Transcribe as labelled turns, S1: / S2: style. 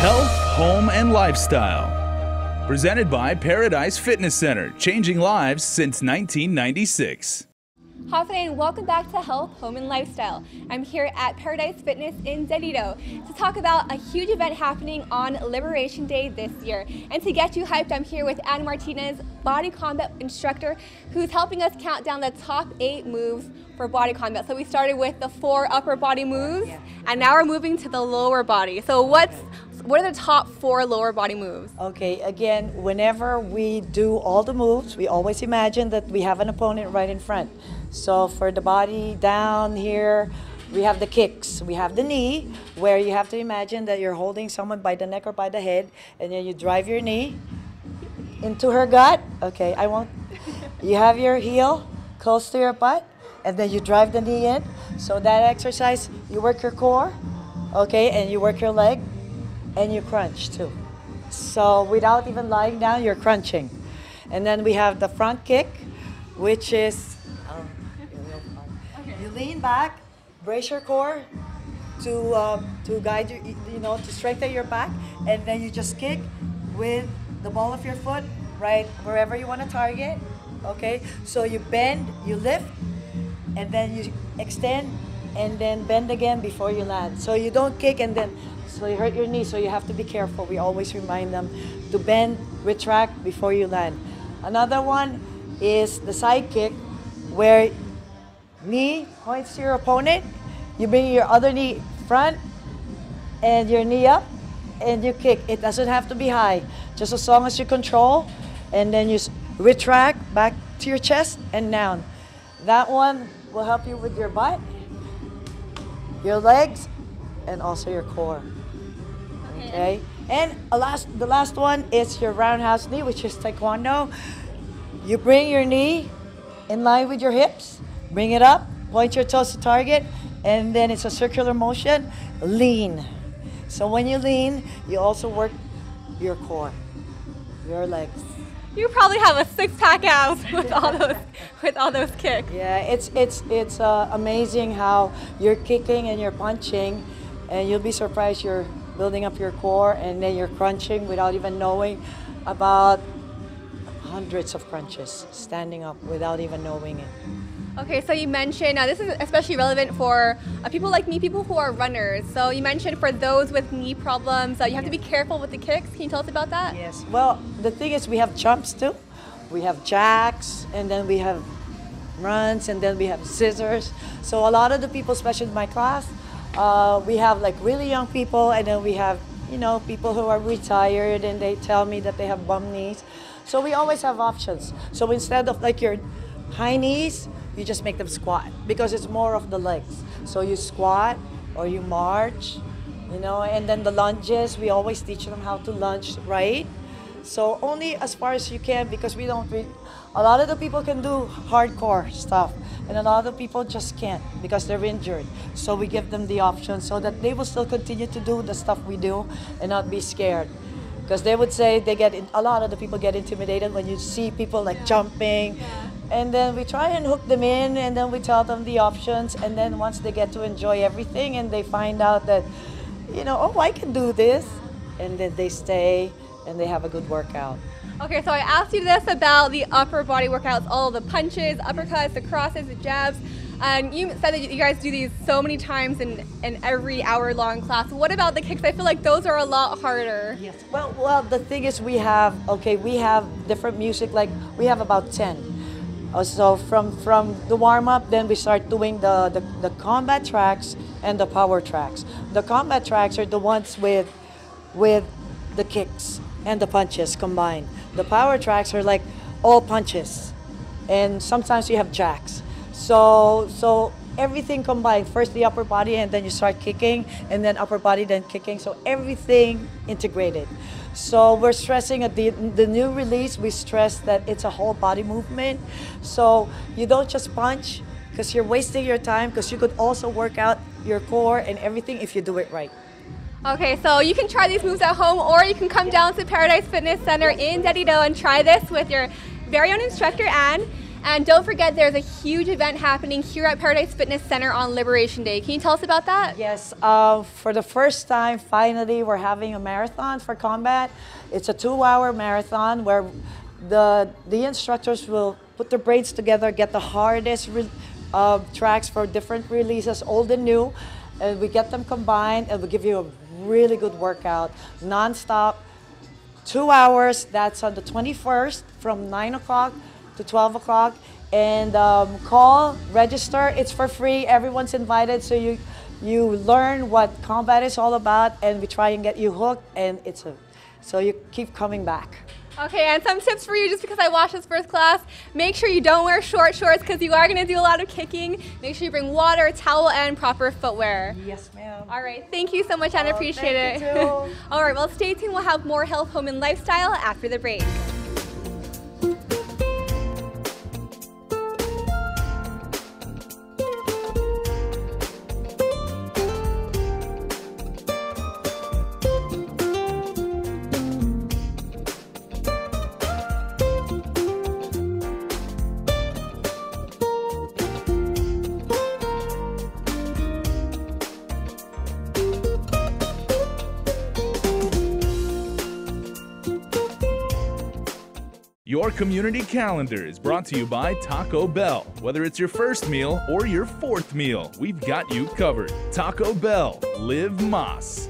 S1: Health, Home, and Lifestyle. Presented by Paradise Fitness Center, changing lives since 1996.
S2: Hi, and welcome back to Health, Home, and Lifestyle. I'm here at Paradise Fitness in Dedito to talk about a huge event happening on Liberation Day this year. And to get you hyped, I'm here with Ann Martinez, body combat instructor, who's helping us count down the top 8 moves for body combat. So we started with the 4 upper body moves, and now we're moving to the lower body. So what are the top 4 lower body moves?
S3: Okay, again, whenever we do all the moves, we always imagine that we have an opponent right in front. So for the body down here, we have the kicks. We have the knee, where you have to imagine that you're holding someone by the neck or by the head, and then you drive your knee into her gut. Okay, I won't. You have your heel close to your butt, and then you drive the knee in. So that exercise, you work your core, okay, and you work your leg, and you crunch too. So without even lying down, you're crunching. And then we have the front kick, which is, you lean back, brace your core to guide you, to strengthen your back, and then you just kick with the ball of your foot right wherever you want to target. Okay, so you bend, you lift, and then you extend, and then bend again before you land. So you don't kick and then so you hurt your knee. So you have to be careful. We always remind them to bend, retract before you land. Another one is the side kick, where knee points to your opponent, you bring your other knee front and your knee up, and you kick. It doesn't have to be high, just as long as you control, and then you retract back to your chest and down. That one will help you with your butt, your legs, and also your core. Okay? And the last one is your roundhouse knee, which is taekwondo. You bring your knee in line with your hips, bring it up, point your toes to target, and then it's a circular motion, lean. So when you lean, you also work your core, your legs.
S2: You probably have a 6-pack abs with all those kicks.
S3: Yeah, it's amazing how you're kicking and you're punching, and you'll be surprised you're building up your core, and then you're crunching without even knowing, about hundreds of crunches standing up without even knowing it.
S2: Okay, so you mentioned, this is especially relevant for people like me, people who are runners. So you mentioned for those with knee problems, you have to be careful with the kicks. Can you tell us about that?
S3: Yes, well, the thing is we have jumps too. We have jacks, and then we have runs, and then we have scissors. So a lot of the people, especially in my class, we have like really young people, and then we have, people who are retired, and they tell me that they have bum knees. So we always have options. So instead of like your high knees, you just make them squat, because it's more of the legs. So you squat or you march, and then the lunges, we always teach them how to lunge right. So only as far as you can, because we don't a lot of the people can do hardcore stuff, and a lot of people just can't because they're injured. So we give them the option so that they will still continue to do the stuff we do and not be scared. Because they would say a lot of the people get intimidated when you see people like jumping. And then we try and hook them in, and then we tell them the options, and then once they get to enjoy everything and they find out that, oh, I can do this, and then they stay and they have a good workout.
S2: Okay, so I asked you this about the upper body workouts, all of the punches, uppercuts, the crosses, the jabs. And you said that you guys do these so many times in every hour-long class. What about the kicks? I feel like those are a lot harder.
S3: Yes. Well, the thing is we have different music, like we have about 10. So from the warm-up, then we start doing the combat tracks and the power tracks. The combat tracks are the ones with the kicks and the punches combined. The power tracks are like all punches, and sometimes you have jacks. So everything combined. First the upper body, and then you start kicking, and then upper body, then kicking. So everything integrated. So we're stressing at the new release, we stress that it's a whole body movement. So you don't just punch, because you're wasting your time, because you could also work out your core and everything if you do it right.
S2: Okay, so you can try these moves at home, or you can come down to Paradise Fitness Center in Dedito and try this with your very own instructor, Ann. And don't forget, there's a huge event happening here at Paradise Fitness Center on Liberation Day. Can you tell us about that?
S3: Yes, for the first time, finally, we're having a marathon for combat. It's a 2-hour marathon where the instructors will put their brains together, get the hardest tracks for different releases, old and new, and we get them combined, and we give you a really good workout, non-stop, 2 hours. That's on the 21st from 9 o'clock to 12 o'clock. And call, register, it's for free, everyone's invited, so you learn what combat is all about, and we try and get you hooked, and so you keep coming back.
S2: Okay, and some tips for you, just because I watched this first class. Make sure you don't wear short shorts because you are going to do a lot of kicking. Make sure you bring water, towel, and proper footwear.
S3: Yes, ma'am.
S2: All right, thank you so much, Anna. Appreciate it.
S3: Thank you too.
S2: All right, well, stay tuned. We'll have more health, home, and lifestyle after the break.
S1: Your community calendar is brought to you by Taco Bell. Whether it's your first meal or your fourth meal, we've got you covered. Taco Bell, live Más.